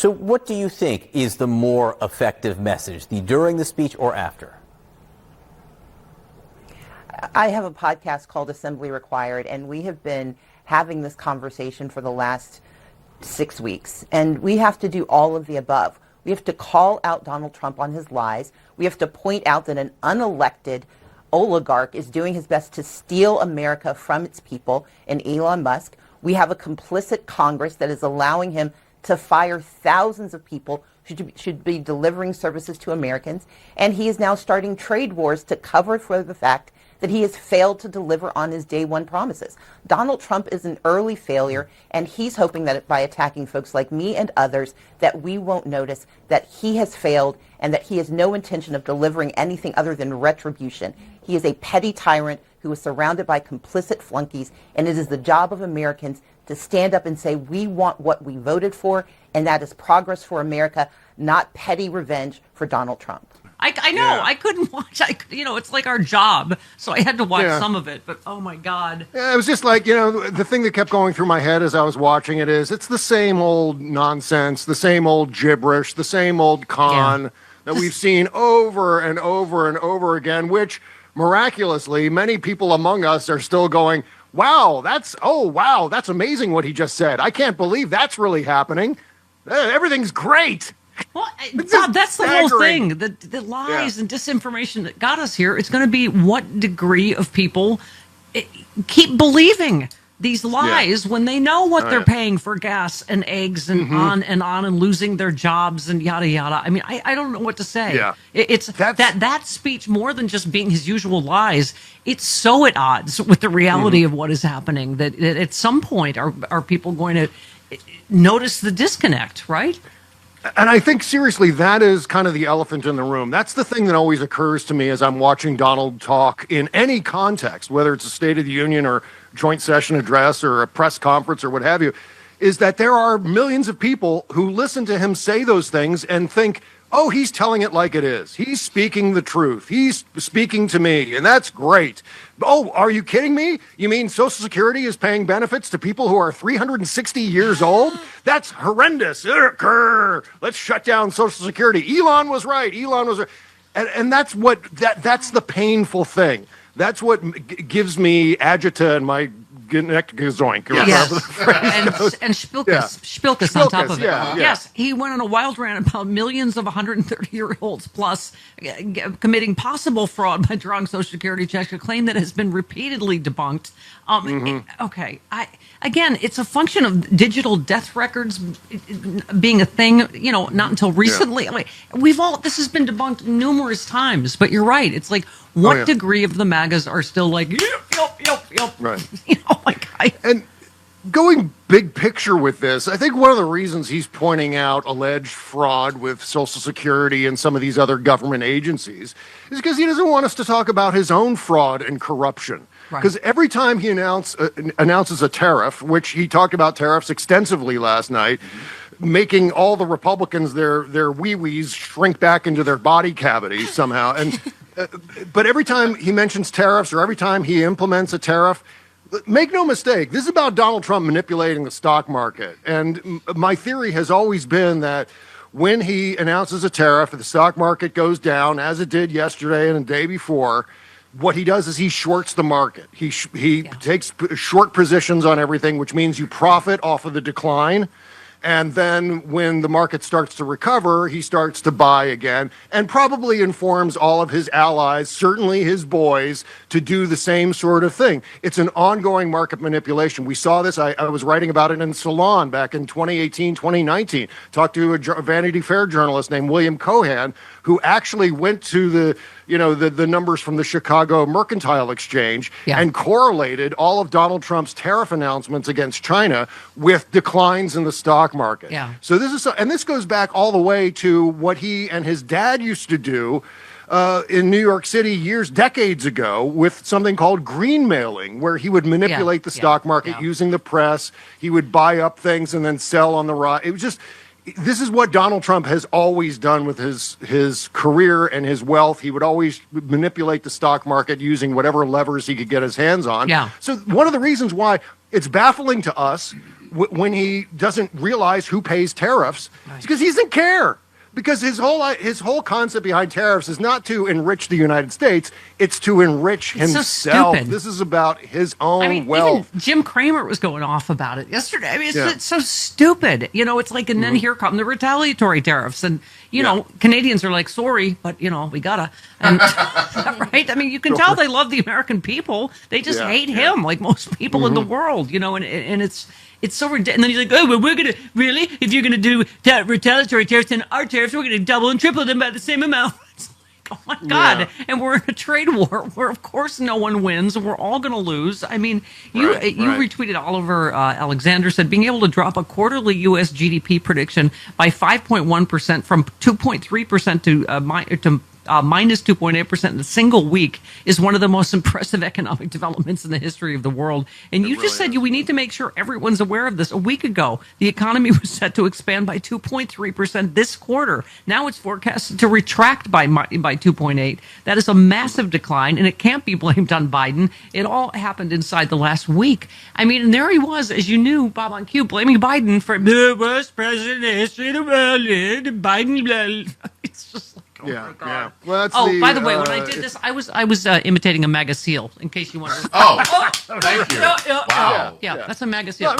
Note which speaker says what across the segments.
Speaker 1: So what do you think is the more effective message, during the speech or after?
Speaker 2: I have a podcast called Assembly Required, and we have been having this conversation for the last 6 weeks. And we have to do all of the above. We have to call out Donald Trump on his lies. We have to point out that an unelected oligarch is doing his best to steal America from its people in Elon Musk. We have a complicit Congress that is allowing him to fire thousands of people who should be delivering services to Americans. And he is now starting trade wars to cover for the fact that he has failed to deliver on his day one promises. Donald Trump is an early failure, and he's hoping that by attacking folks like me and others, that we won't notice that he has failed and that he has no intention of delivering anything other than retribution. He is a petty tyrant who is surrounded by complicit flunkies, and it is the job of Americans to stand up and say, we want what we voted for, and that is progress for America, not petty revenge for Donald Trump.
Speaker 3: I know. Yeah. I couldn't watch. It's like our job. So I had to watch some of it. But, oh, my God.
Speaker 4: Yeah, it was just like, the thing that kept going through my head as I was watching it is it's the same old nonsense, the same old gibberish, the same old con that we've seen over and over and over again, which miraculously many people among us are still going, wow, that's amazing what he just said. I can't believe that's really happening. Everything's great.
Speaker 3: Well, Bob, that's the whole thing. The lies and disinformation that got us here. It's going to be what degree of people keep believing these lies when they know what they're paying for gas and eggs and on and losing their jobs and yada yada. I mean, I don't know what to say. Yeah. It's that speech, more than just being his usual lies, it's so at odds with the reality of what is happening that at some point are people going to notice the disconnect, right?
Speaker 4: And I think, seriously, that is kind of the elephant in the room. That's the thing that always occurs to me as I'm watching Donald talk in any context, whether it's a State of the Union or joint session address or a press conference or what have you, is that there are millions of people who listen to him say those things and think, oh, he's telling it like it is. He's speaking the truth. He's speaking to me, and that's great. Oh, are you kidding me? You mean Social Security is paying benefits to people who are 360 years old? That's horrendous. Let's shut down Social Security. Elon was right. And that's that's the painful thing. That's what gives me agita in my zoink.
Speaker 3: Yes. and Spilkus on top of it. Yes, he went on a wild rant about millions of 130-year-olds plus committing possible fraud by drawing Social Security checks, a claim that has been repeatedly debunked. Okay, again, it's a function of digital death records being a thing, not until recently. Yeah. This has been debunked numerous times, but you're right. It's like, what degree of the MAGAs are still like, yep.
Speaker 4: Right.
Speaker 3: And
Speaker 4: going big picture with this, I think one of the reasons he's pointing out alleged fraud with Social Security and some of these other government agencies is because he doesn't want us to talk about his own fraud and corruption. Because every time he announces a tariff, which he talked about tariffs extensively last night, making all the Republicans, their wee-wees shrink back into their body cavities somehow. And but every time he mentions tariffs or every time he implements a tariff, make no mistake, this is about Donald Trump manipulating the stock market. And my theory has always been that when he announces a tariff, the stock market goes down, as it did yesterday and the day before. What he does is he shorts the market. He takes short positions on everything, which means you profit off of the decline. And then when the market starts to recover, he starts to buy again and probably informs all of his allies, certainly his boys, to do the same sort of thing. It's an ongoing market manipulation. We saw this. I was writing about it in Salon back in 2018, 2019. Talked to a Vanity Fair journalist named William Cohan, who actually went to the numbers from the Chicago Mercantile Exchange and correlated all of Donald Trump's tariff announcements against China with declines in the stock market.
Speaker 3: Yeah.
Speaker 4: So this goes back all the way to what he and his dad used to do in New York City decades ago with something called green mailing, where he would manipulate the stock market using the press. He would buy up things and then sell on the rise. It was just... This is what Donald Trump has always done with his career and his wealth. He would always manipulate the stock market using whatever levers he could get his hands on.
Speaker 3: Yeah.
Speaker 4: So one of the reasons why it's baffling to us when he doesn't realize who pays tariffs, it's because he doesn't care. Because his whole concept behind tariffs is not to enrich the United States; it's to enrich himself.
Speaker 3: So stupid.
Speaker 4: This is about his own wealth.
Speaker 3: Even Jim Cramer was going off about it yesterday. I mean, it's so stupid. It's like, and then here come the retaliatory tariffs, and Canadians are like, sorry, but we gotta, and, right? I mean, you can tell they love the American people. They just hate him, like most people in the world. And it's so ridiculous. And then he's like, oh, well, we're going to, really? If you're going to do retaliatory tariffs, then our tariffs, we're going to double and triple them by the same amount. It's like, oh, my God.
Speaker 4: Yeah.
Speaker 3: And we're in a trade war where, of course, no one wins and we're all going to lose. I mean, you retweeted Oliver Alexander said, being able to drop a quarterly U.S. GDP prediction by 5.1% from 2.3% to minus 2.8% in a single week is one of the most impressive economic developments in the history of the world. And you just said we need to make sure everyone's aware of this. A week ago, the economy was set to expand by 2.3% this quarter. Now it's forecasted to retract by 2.8%. That is a massive decline, and it can't be blamed on Biden. It all happened inside the last week. I mean, and there he was, as you knew, Bob on Q, blaming Biden for the worst president in the history of the world. Biden, it's just like, oh my God.
Speaker 4: Well,
Speaker 3: by the way, when I did this, I was imitating a MAGA seal. In case you wanted.
Speaker 5: Thank you. Wow.
Speaker 3: Yeah, that's a MAGA seal.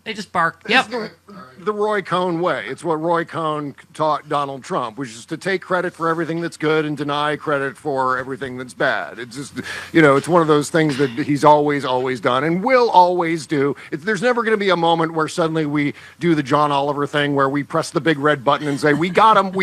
Speaker 3: They just bark. Yep.
Speaker 4: The Roy Cohn way. It's what Roy Cohn taught Donald Trump, which is to take credit for everything that's good and deny credit for everything that's bad. It's just, it's one of those things that he's always done and will always do. There's never going to be a moment where suddenly we do the John Oliver thing where we press the big red button and say, we got him.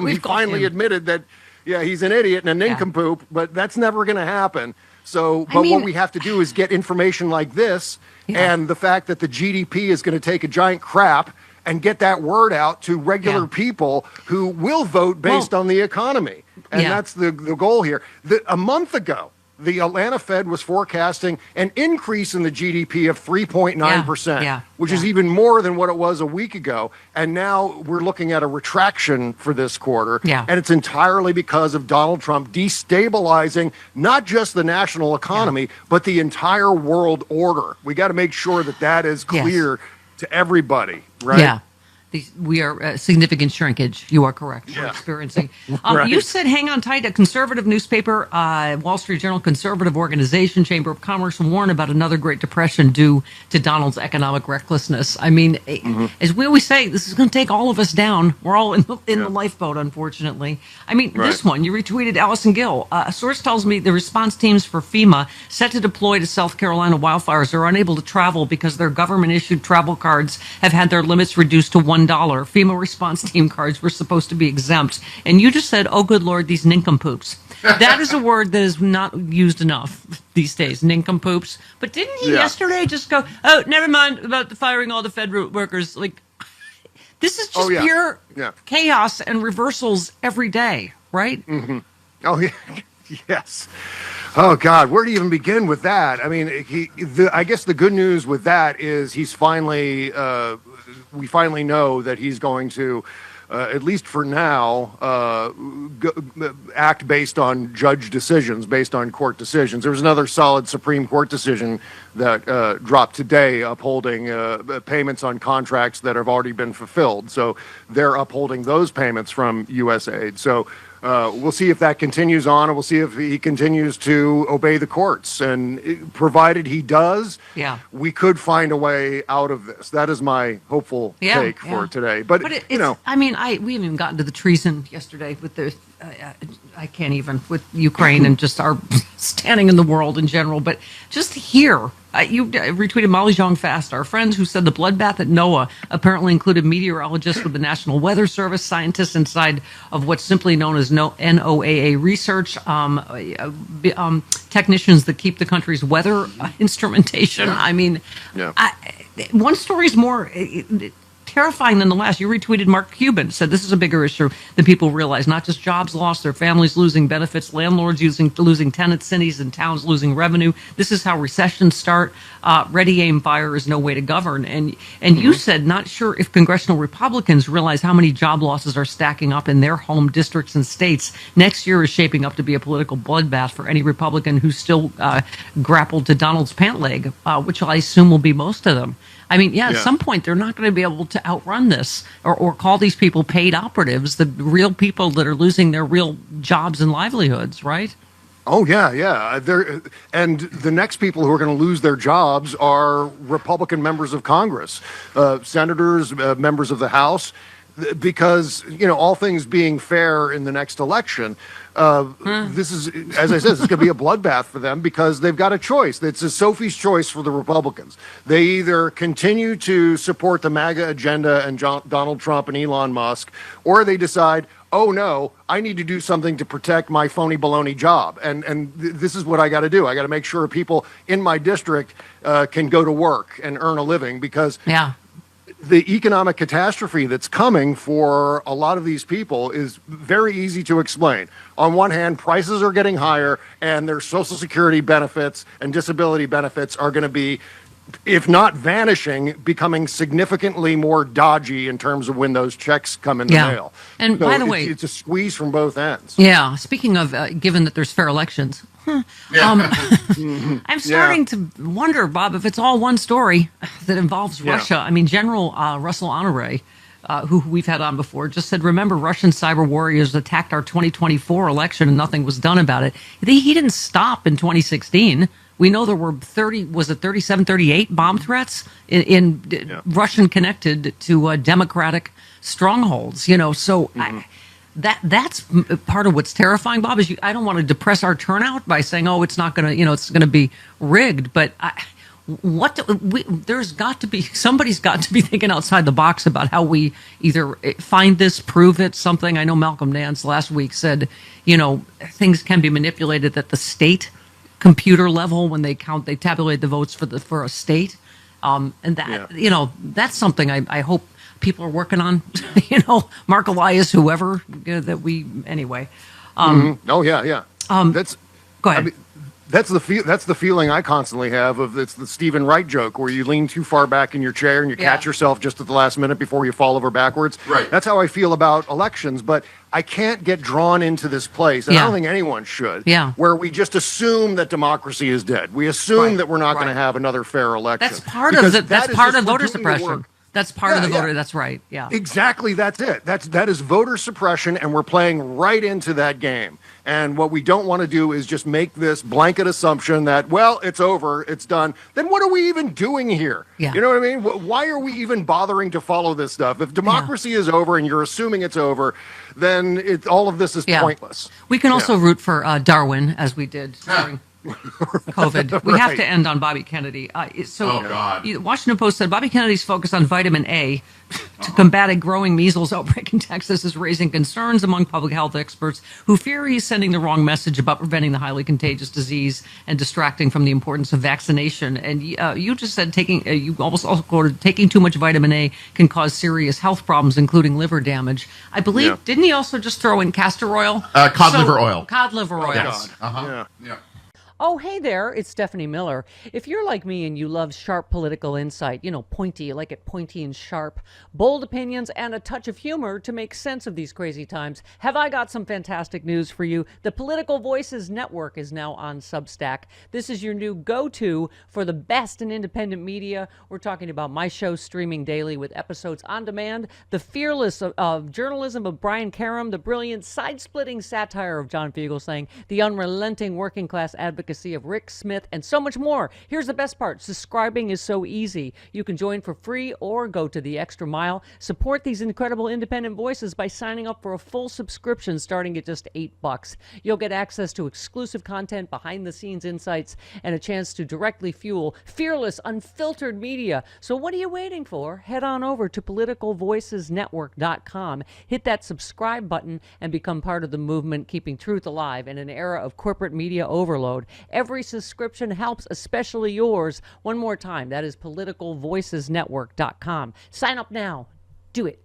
Speaker 4: He finally admitted that, he's an idiot and a nincompoop, but that's never going to happen. So, what we have to do is get information like this and the fact that the GDP is going to take a giant crap and get that word out to regular people who will vote based on the economy. And that's the goal here. A month ago, the Atlanta Fed was forecasting an increase in the GDP of 3.9%, which is even more than what it was a week ago. And now we're looking at a retraction for this quarter. And it's entirely because of Donald Trump destabilizing not just the national economy, but the entire world order. We got to make sure that is clear to everybody, right?
Speaker 3: Yeah. We are significant shrinkage. You are correct. We're experiencing. You said, hang on tight, a conservative newspaper, Wall Street Journal, conservative organization, Chamber of Commerce, warn about another Great Depression due to Donald's economic recklessness. I mean, as we always say, this is going to take all of us down. We're all in the lifeboat, unfortunately. I mean, this one, you retweeted Allison Gill. A source tells me the response teams for FEMA set to deploy to South Carolina wildfires are unable to travel because their government-issued travel cards have had their limits reduced to $1. FEMA response team cards were supposed to be exempt. And you just said, oh, good Lord, these nincompoops. That is a word that is not used enough these days, nincompoops. But didn't he yesterday just go, oh, never mind about the firing all the federal workers? Like, this is just pure chaos and reversals every day, right?
Speaker 4: Mm-hmm. Oh, yeah. Yes. Oh, God, where do you even begin with that? I mean, I guess the good news with that is he's finally... we finally know that he's going to, at least for now, act based on judge decisions, based on court decisions. There was another solid Supreme Court decision that dropped today upholding payments on contracts that have already been fulfilled. So they're upholding those payments from USAID. So we'll see if that continues on, and we'll see if he continues to obey the courts. And provided he does, we could find a way out of this. That is my hopeful take for today. But
Speaker 3: I mean, we haven't even gotten to the treason yesterday with the. I can't even with Ukraine and just our standing in the world in general. But just here, you retweeted Molly Jong Fast, our friend who said the bloodbath at NOAA apparently included meteorologists with the National Weather Service, scientists inside of what's simply known as NOAA research, technicians that keep the country's weather instrumentation. I mean, one story is more terrifying than the last. You retweeted Mark Cuban, said this is a bigger issue than people realize. Not just jobs lost, their families losing benefits, landlords losing tenants, cities and towns losing revenue. This is how recessions start. Ready, aim, fire is no way to govern. And you said not sure if congressional Republicans realize how many job losses are stacking up in their home districts and states. Next year is shaping up to be a political bloodbath for any Republican who's still grappled to Donald's pant leg, which I assume will be most of them. I mean, at some point they're not going to be able to outrun this or call these people paid operatives, the real people that are losing their real jobs and livelihoods, right?
Speaker 4: Oh, yeah. And the next people who are going to lose their jobs are Republican members of Congress, senators, members of the House, because, all things being fair in the next election, this is, as I said, this is going to be a bloodbath for them because they've got a choice. It's a Sophie's choice for the Republicans. They either continue to support the MAGA agenda and Donald Trump and Elon Musk, or they decide, oh no, I need to do something to protect my phony baloney job. And this is what I got to do. I got to make sure people in my district can go to work and earn a living because the economic catastrophe that's coming for a lot of these people is very easy to explain. On one hand, prices are getting higher and their Social Security benefits and disability benefits are going to be, if not vanishing, becoming significantly more dodgy in terms of when those checks come in the mail.
Speaker 3: And
Speaker 4: so
Speaker 3: by the way,
Speaker 4: it's a squeeze from both ends.
Speaker 3: Yeah. Speaking of, given that there's fair elections, I'm starting to wonder, Bob, if it's all one story that involves Russia. I mean, General Russell Honore, who we've had on before, just said, remember, Russian cyber warriors attacked our 2024 election and nothing was done about it. He didn't stop in 2016. We know there were 37, 38 bomb threats in Russian connected to democratic strongholds, so that's part of what's terrifying, Bob, is I don't want to depress our turnout by saying, oh, it's not going to, it's going to be rigged. But there's got to be, somebody's got to be thinking outside the box about how we either find this, prove it, something. I know Malcolm Nance last week said, things can be manipulated at the state computer level when they tabulate the votes for a state. And that, that's something I hope people are working on, Mark Elias, whoever anyway.
Speaker 4: Oh yeah. That's
Speaker 3: go ahead.
Speaker 4: I mean, that's the feeling I constantly have of it's the Stephen Wright joke where you lean too far back in your chair and you catch yourself just at the last minute before you fall over backwards.
Speaker 5: Right.
Speaker 4: That's how I feel about elections, but I can't get drawn into this place, and I don't think anyone should, where we just assume that democracy is dead. We assume that we're not going to have another fair election.
Speaker 3: That's part of voter suppression. That's part of the voter. That's right. Yeah.
Speaker 4: Exactly. That's it. That is voter suppression, and we're playing right into that game. And what we don't want to do is just make this blanket assumption that, well, it's over, it's done. Then what are we even doing here?
Speaker 3: Yeah.
Speaker 4: You know what I mean? Why are we even bothering to follow this stuff? If democracy is over and you're assuming it's over, then all of this is pointless.
Speaker 3: We can also root for Darwin, as we did during COVID. We have to end on Bobby Kennedy. Washington Post said Bobby Kennedy's focus on vitamin A to combat a growing measles outbreak in Texas is raising concerns among public health experts who fear he's sending the wrong message about preventing the highly contagious disease and distracting from the importance of vaccination. And you just said you almost also quoted, taking too much vitamin A can cause serious health problems, including liver damage. I believe, didn't he also just throw in castor oil?
Speaker 5: Cod liver oil.
Speaker 3: Cod liver oil.
Speaker 4: Yes.
Speaker 5: Yeah.
Speaker 6: Oh, hey there, it's Stephanie Miller. If you're like me and you love sharp political insight, pointy, you like it pointy and sharp, bold opinions, and a touch of humor to make sense of these crazy times, have I got some fantastic news for you. The Political Voices Network is now on Substack. This is your new go-to for the best in independent media. We're talking about my show streaming daily with episodes on demand, the fearless of journalism of Brian Karem, the brilliant side-splitting satire of John Fugelsang, the unrelenting working class advocacy of Rick Smith, and so much more. Here's the best part. Subscribing is so easy. You can join for free or go to the extra mile. Support these incredible independent voices by signing up for a full subscription starting at just $8. You'll get access to exclusive content, behind-the-scenes insights, and a chance to directly fuel fearless, unfiltered media. So what are you waiting for? Head on over to politicalvoicesnetwork.com. Hit that subscribe button and become part of the movement keeping truth alive in an era of corporate media overload. Every subscription helps, especially yours. One more time, that is politicalvoicesnetwork.com. Sign up now. Do it.